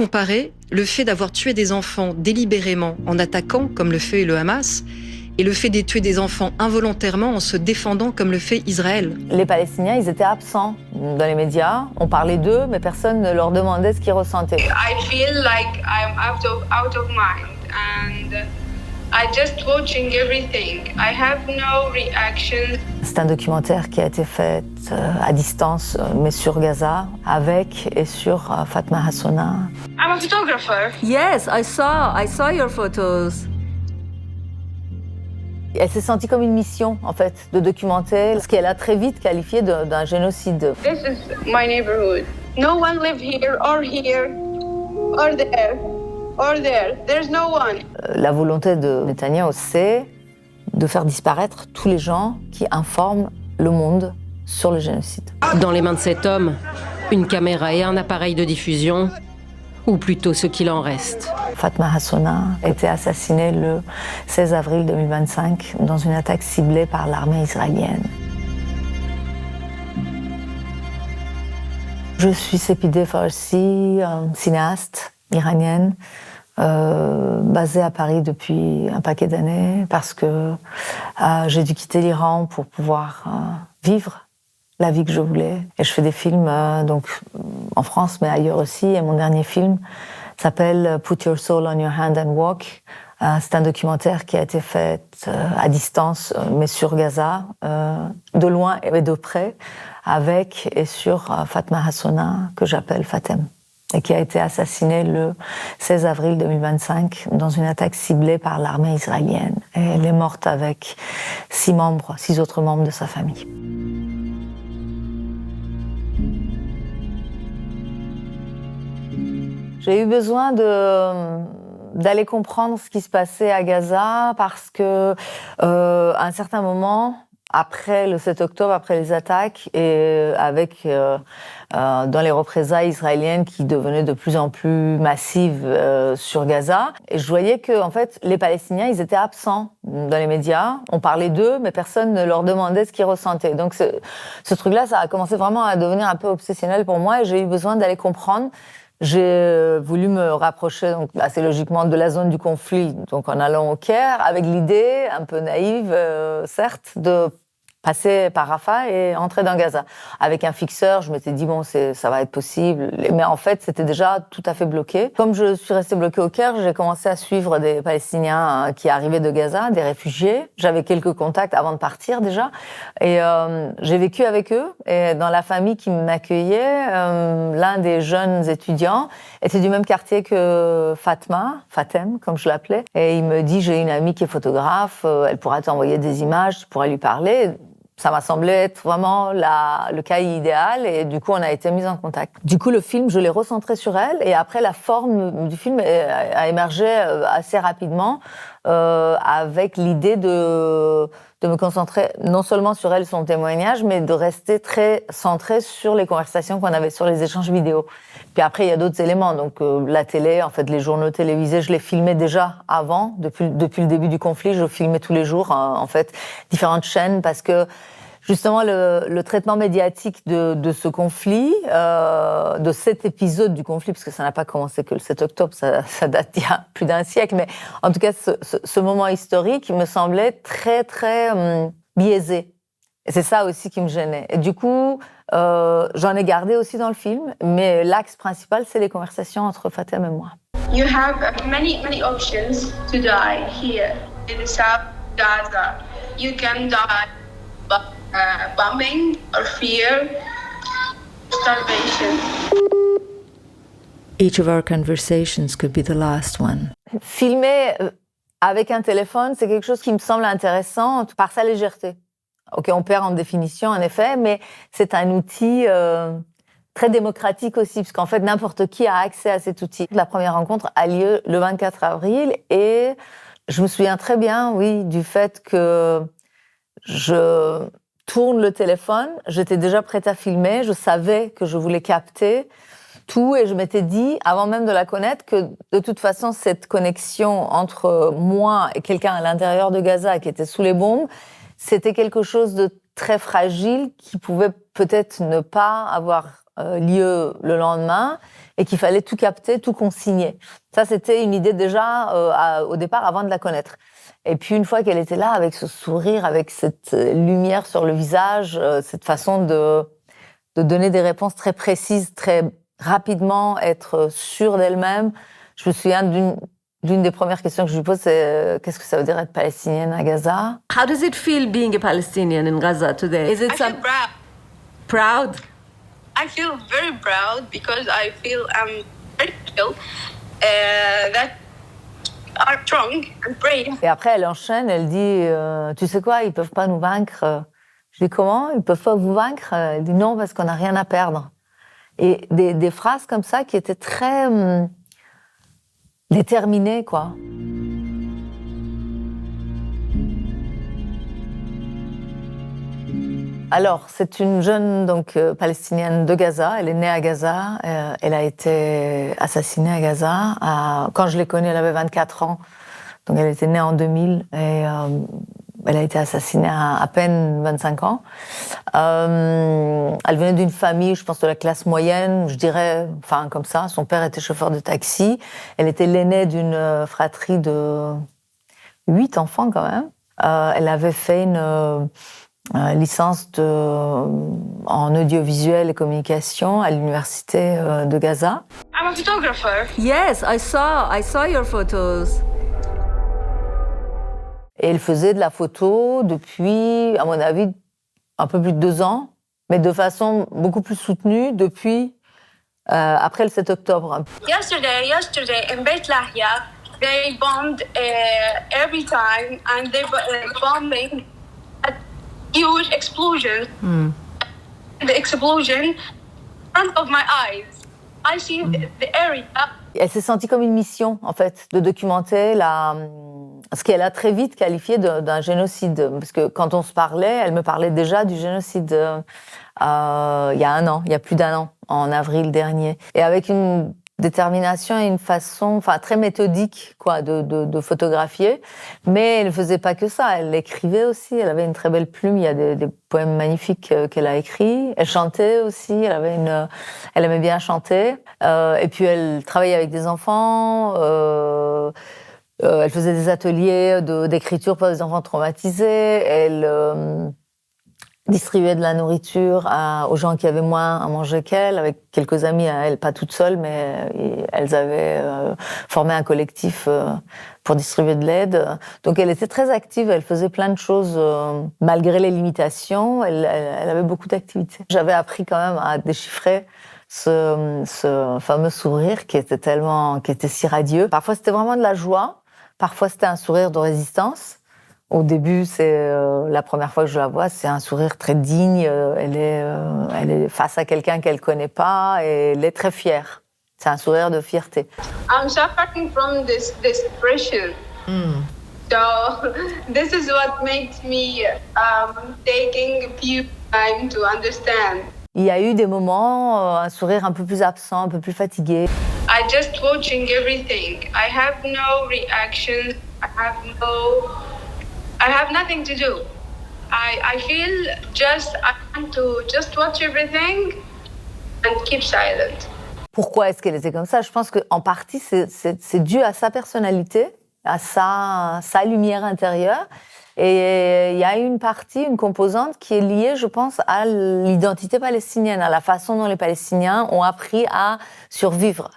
comparer le fait d'avoir tué des enfants délibérément en attaquant, comme le fait le Hamas, et le fait de tuer des enfants involontairement en se défendant, comme le fait Israël. Les Palestiniens, ils étaient absents dans les médias. On parlait d'eux, mais personne ne leur demandait ce qu'ils ressentaient. I feel like I'm out of mind and I just watching everything. I have no reaction. C'est un documentaire qui a été fait à distance, mais sur Gaza, avec et sur Fatma Hassouna. I'm a photographer. Yes, I saw your photos. Elle s'est sentie comme une mission, en fait, de documenter ce qu'elle a très vite qualifié d'un génocide. This is my neighborhood. No one live here or there or there. There's no one. La volonté de Netanyahou, c'est de faire disparaître tous les gens qui informent le monde sur le génocide. Dans les mains de cet homme, une caméra et un appareil de diffusion, ou plutôt ce qu'il en reste. Fatma Hassouna a été assassinée le 16 avril 2025 dans une attaque ciblée par l'armée israélienne. Je suis Sepideh Farsi, cinéaste iranienne, basée à Paris depuis un paquet d'années parce que j'ai dû quitter l'Iran pour pouvoir vivre la vie que je voulais. Et je fais des films donc en France, mais ailleurs aussi. Et mon dernier film s'appelle Put Your Soul on Your Hand and Walk. C'est un documentaire qui a été fait à distance, mais sur Gaza, de loin et de près, avec et sur Fatma Hassouna, que j'appelle Fatem, et qui a été assassinée le 16 avril 2025 dans une attaque ciblée par l'armée israélienne. Et elle est morte avec 6 autres membres de sa famille. J'ai eu besoin d'aller comprendre ce qui se passait à Gaza parce que à un certain moment, après le 7 octobre, après les attaques et avec dans les représailles israéliennes qui devenaient de plus en plus massives sur Gaza, et je voyais que en fait les Palestiniens, ils étaient absents dans les médias. On parlait d'eux, mais personne ne leur demandait ce qu'ils ressentaient. Donc ce truc-là, ça a commencé vraiment à devenir un peu obsessionnel pour moi et j'ai eu besoin d'aller comprendre. J'ai voulu me rapprocher donc, assez logiquement de la zone du conflit, donc en allant au Caire, avec l'idée, un peu naïve certes, de passer par Rafah et entrer dans Gaza. Avec un fixeur, je m'étais dit, bon, ça va être possible. Mais en fait, c'était déjà tout à fait bloqué. Comme je suis restée bloquée au Caire, j'ai commencé à suivre des Palestiniens qui arrivaient de Gaza, des réfugiés. J'avais quelques contacts avant de partir déjà. Et j'ai vécu avec eux. Et dans la famille qui m'accueillait, l'un des jeunes étudiants était du même quartier que Fatem, comme je l'appelais. Et il me dit, j'ai une amie qui est photographe, elle pourra t'envoyer des images, tu pourras lui parler. Ça m'a semblé être vraiment le cas idéal et du coup, on a été mis en contact. Du coup, le film, je l'ai recentré sur elle et après, la forme du film a émergé assez rapidement avec l'idée de me concentrer non seulement sur elle, son témoignage, mais de rester très centré sur les conversations qu'on avait, sur les échanges vidéo. Puis après, il y a d'autres éléments. Donc, la télé, en fait, les journaux télévisés, je les filmais déjà avant. Depuis le début du conflit, je filmais tous les jours, en fait, différentes chaînes parce que justement, le traitement médiatique de ce conflit, de cet épisode du conflit, parce que ça n'a pas commencé que le 7 octobre, ça date d'il y a plus d'un siècle, mais en tout cas, ce moment historique me semblait très, très biaisé. Et c'est ça aussi qui me gênait. Et du coup, j'en ai gardé aussi dans le film, mais l'axe principal, c'est les conversations entre Fatem et moi. You have many options to die here in South Gaza. You can die by bombing or fear, starvation. Each of our conversations could be the last one. Filmer avec un téléphone, c'est quelque chose qui me semble intéressant par sa légèreté. Ok, on perd en définition, en effet, mais c'est un outil très démocratique aussi, parce qu'en fait, n'importe qui a accès à cet outil. La première rencontre a lieu le 24 avril et je me souviens très bien, oui, du fait que je tourne le téléphone, j'étais déjà prête à filmer, je savais que je voulais capter tout et je m'étais dit, avant même de la connaître, que de toute façon, cette connexion entre moi et quelqu'un à l'intérieur de Gaza qui était sous les bombes, c'était quelque chose de très fragile qui pouvait peut-être ne pas avoir lieu le lendemain et qu'il fallait tout capter, tout consigner. Ça, c'était une idée déjà au départ, avant de la connaître. Et puis, une fois qu'elle était là, avec ce sourire, avec cette lumière sur le visage, cette façon de donner des réponses très précises, très rapidement, être sûre d'elle-même. Je me souviens d'une des premières questions que je lui pose, c'est qu'est-ce que ça veut dire être palestinienne à Gaza? How does it feel being a Palestinian in Gaza today? Is it I feel proud? I feel very proud because I feel very chill, that are strong and brave. Et après, elle enchaîne, elle dit tu sais quoi, ils peuvent pas nous vaincre. Je dis comment? Ils peuvent pas vous vaincre? Elle dit non, parce qu'on n'a rien à perdre. Et des phrases comme ça qui étaient très déterminées, quoi. Alors, c'est une jeune palestinienne de Gaza. Elle est née à Gaza. Elle a été assassinée à Gaza. Quand je l'ai connue, elle avait 24 ans. Donc, elle était née en 2000 et elle a été assassinée à peine 25 ans. Elle venait d'une famille, je pense, de la classe moyenne, je dirais, enfin, comme ça. Son père était chauffeur de taxi. Elle était l'aînée d'une fratrie de 8 enfants, quand même. Elle avait fait une licence en audiovisuel et communication à l'université de Gaza. I'm a photographer. Yes, I saw your photos. Et elle faisait de la photo depuis, à mon avis, un peu plus de 2 ans, mais de façon beaucoup plus soutenue depuis après le 7 octobre. Yesterday in Beit Lahia, they bombed every time, and they bombing a huge explosion. The explosion in front of my eyes. I see the area. Elle s'est sentie comme une mission, en fait, de documenter ce qu'elle a très vite qualifié d'un génocide. Parce que quand on se parlait, elle me parlait déjà du génocide il y a plus d'1 an, en avril dernier. Et avec une détermination et une façon très méthodique de photographier. Mais elle ne faisait pas que ça, elle écrivait aussi. Elle avait une très belle plume, il y a des poèmes magnifiques qu'elle a écrits. Elle chantait aussi, elle aimait bien chanter. Et puis elle travaillait avec des enfants. Elle faisait des ateliers d'écriture pour des enfants traumatisés. Elle distribuait de la nourriture aux gens qui avaient moins à manger qu'elle, avec quelques amis à elle, pas toutes seules, mais elles avaient formé un collectif pour distribuer de l'aide. Donc elle était très active, elle faisait plein de choses malgré les limitations. Elle avait beaucoup d'activités. J'avais appris quand même à déchiffrer ce fameux sourire qui était si radieux. Parfois c'était vraiment de la joie, parfois c'était un sourire de résistance. Au début, c'est la première fois que je la vois, c'est un sourire très digne. Elle est face à quelqu'un qu'elle connaît pas et elle est très fière. C'est un sourire de fierté. I'm suffering from this depression. So this is what makes me taking a few time to understand. Il y a eu des moments, un sourire un peu plus absent, un peu plus fatigué. I just watching everything. I have no reaction. I have nothing to do. I feel I want to just watch everything and keep silent. Pourquoi est-ce qu'elle était comme ça? Je pense qu'en partie, c'est dû à sa personnalité, à sa lumière intérieure. Et il y a une composante qui est liée, je pense, à l'identité palestinienne, à la façon dont les Palestiniens ont appris à survivre,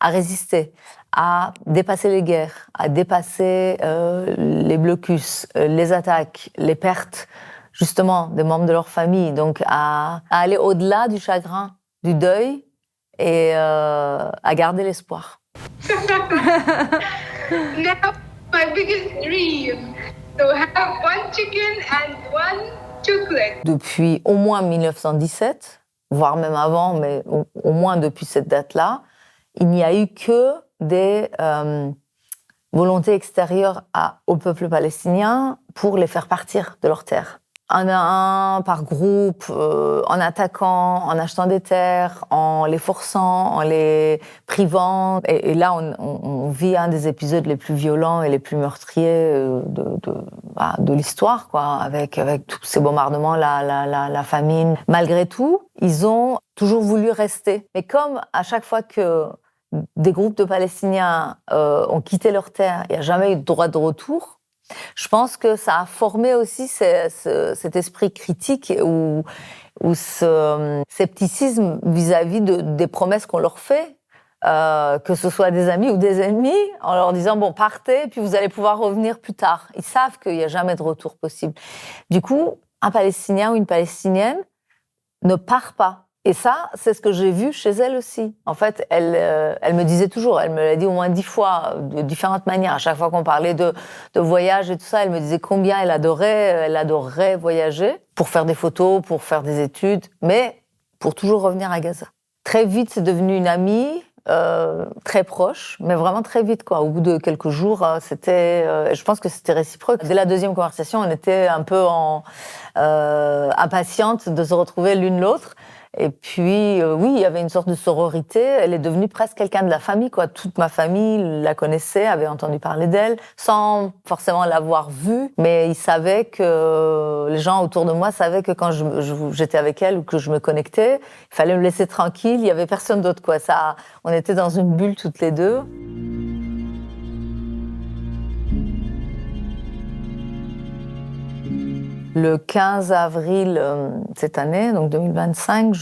à résister, à dépasser les guerres, à dépasser les blocus, les attaques, les pertes, justement, des membres de leur famille. Donc, à aller au-delà du chagrin, du deuil et à garder l'espoir. Now, my biggest dream, to have 1 chicken and 1 chocolate. Depuis au moins 1917, voire même avant, mais au moins depuis cette date-là, il n'y a eu que des volontés extérieures au peuple palestinien pour les faire partir de leurs terres. un à un, par groupe, en attaquant, en achetant des terres, en les forçant, en les privant. Et là, on vit un des épisodes les plus violents et les plus meurtriers de l'histoire, quoi, avec tous ces bombardements, la famine. Malgré tout, ils ont toujours voulu rester. Mais comme à chaque fois que des groupes de Palestiniens ont quitté leur terre, il n'y a jamais eu de droit de retour. Je pense que ça a formé aussi cet esprit critique ou ce scepticisme vis-à-vis des promesses qu'on leur fait, que ce soit des amis ou des ennemis, en leur disant bon, partez, puis vous allez pouvoir revenir plus tard. Ils savent qu'il n'y a jamais de retour possible. Du coup, un Palestinien ou une Palestinienne ne part pas. Et ça, c'est ce que j'ai vu chez elle aussi. En fait, elle me disait toujours, elle me l'a dit au moins 10 fois, de différentes manières. À chaque fois qu'on parlait de voyage et tout ça, elle me disait combien elle adorait voyager pour faire des photos, pour faire des études, mais pour toujours revenir à Gaza. Très vite, c'est devenu une amie, très proche, mais vraiment très vite, quoi. Au bout de quelques jours, je pense que c'était réciproque. Dès la deuxième conversation, on était un peu impatientes de se retrouver l'une l'autre. Et puis, oui, il y avait une sorte de sororité. Elle est devenue presque quelqu'un de la famille, quoi. Toute ma famille la connaissait, avait entendu parler d'elle, sans forcément l'avoir vue. Mais ils savaient que, les gens autour de moi savaient que quand j'étais avec elle ou que je me connectais, il fallait me laisser tranquille. Il y avait personne d'autre, quoi. Ça, on était dans une bulle toutes les deux. Le 15 avril cette année, donc 2025,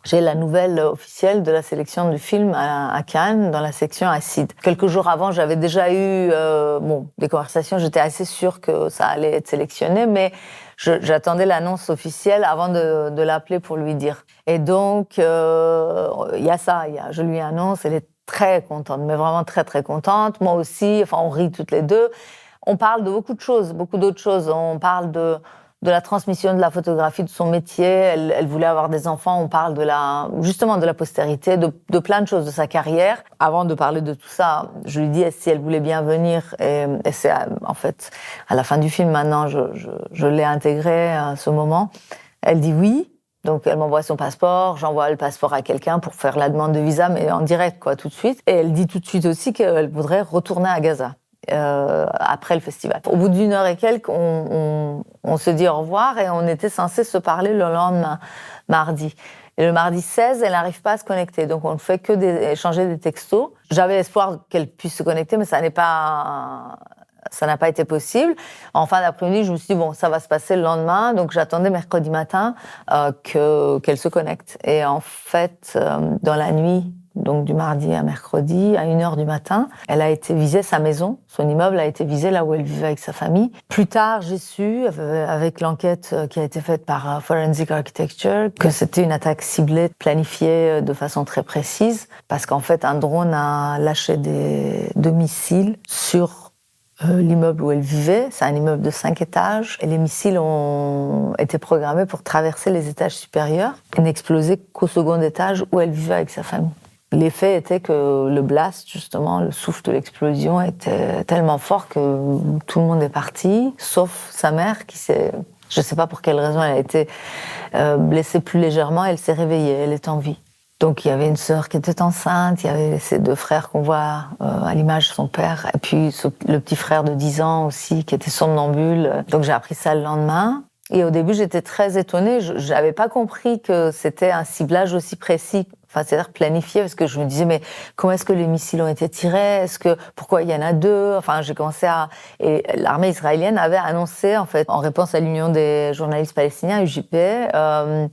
j'ai la nouvelle officielle de la sélection du film à Cannes, dans la section Acide. Quelques jours avant, j'avais déjà eu des conversations, j'étais assez sûre que ça allait être sélectionné, mais j'attendais l'annonce officielle avant de l'appeler pour lui dire. Et donc, il y a ça, je lui annonce, elle est très contente, mais vraiment très très contente. Moi aussi, enfin on rit toutes les deux. On parle de beaucoup de choses, beaucoup d'autres choses. On parle de la transmission de la photographie, de son métier. Elle voulait avoir des enfants. On parle justement de la postérité, de plein de choses, de sa carrière. Avant de parler de tout ça, je lui dis si elle voulait bien venir. Et c'est en fait à la fin du film. Maintenant, je l'ai intégré à ce moment. Elle dit oui. Donc, elle m'envoie son passeport, j'envoie le passeport à quelqu'un pour faire la demande de visa, mais en direct, quoi, tout de suite. Et elle dit tout de suite aussi qu'elle voudrait retourner à Gaza. Après le festival. Au bout d'1 heure et quelques, on se dit au revoir et on était censé se parler le lendemain, mardi. Et le mardi 16, elle n'arrive pas à se connecter, donc on ne fait que échanger des textos. J'avais espoir qu'elle puisse se connecter, mais ça n'a pas été possible. En fin d'après-midi, je me suis dit, bon, ça va se passer le lendemain, donc j'attendais mercredi matin qu'elle se connecte. Et en fait, dans la nuit, donc du mardi à mercredi, à 1h du matin, elle a été visée, sa maison, son immeuble a été visé là où elle vivait avec sa famille. Plus tard, j'ai su, avec l'enquête qui a été faite par Forensic Architecture, que c'était une attaque ciblée, planifiée de façon très précise, parce qu'en fait, un drone a lâché deux missiles sur l'immeuble où elle vivait. C'est un immeuble de 5 étages, et les missiles ont été programmés pour traverser les étages supérieurs et n'exploser qu'au second étage où elle vivait avec sa famille. L'effet était que le blast, justement, le souffle de l'explosion était tellement fort que tout le monde est parti, sauf sa mère qui je ne sais pas pour quelle raison, elle a été blessée plus légèrement, elle s'est réveillée, elle est en vie. Donc il y avait une sœur qui était enceinte, il y avait ses 2 frères qu'on voit à l'image, son père, et puis le petit frère de 10 ans aussi qui était somnambule. Donc j'ai appris ça le lendemain. Et au début, j'étais très étonnée. Je n'avais pas compris que c'était un ciblage aussi précis, enfin, c'est-à-dire planifié, parce que je me disais, mais comment est-ce que les missiles ont été tirés? Pourquoi il y en a 2? Enfin, j'ai commencé et l'armée israélienne avait annoncé, en fait, en réponse à l'Union des journalistes palestiniens, UJP,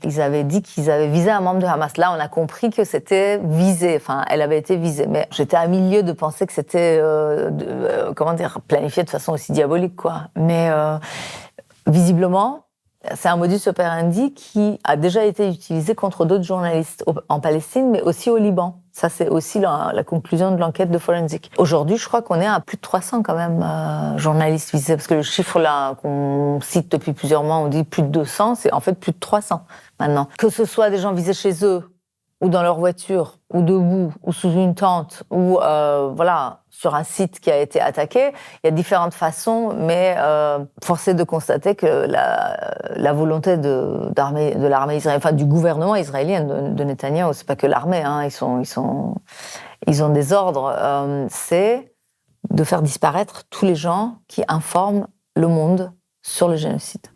ils avaient dit qu'ils avaient visé un membre de Hamas. Là, on a compris que c'était visé. Enfin, elle avait été visée. Mais j'étais à milieu de penser que c'était, planifié de façon aussi diabolique, quoi. Mais, visiblement, c'est un modus operandi qui a déjà été utilisé contre d'autres journalistes en Palestine, mais aussi au Liban. Ça, c'est aussi la conclusion de l'enquête de Forensic. Aujourd'hui, je crois qu'on est à plus de 300 quand même journalistes visés, parce que le chiffre là qu'on cite depuis plusieurs mois, on dit plus de 200, c'est en fait plus de 300 maintenant. Que ce soit des gens visés chez eux ou dans leur voiture, ou debout, ou sous une tente, ou sur un site qui a été attaqué. Il y a différentes façons, mais force est de constater que la volonté de l'armée israélienne, enfin du gouvernement israélien de Netanyahou, c'est pas que l'armée, hein, ils ont des ordres, c'est de faire disparaître tous les gens qui informent le monde sur le génocide.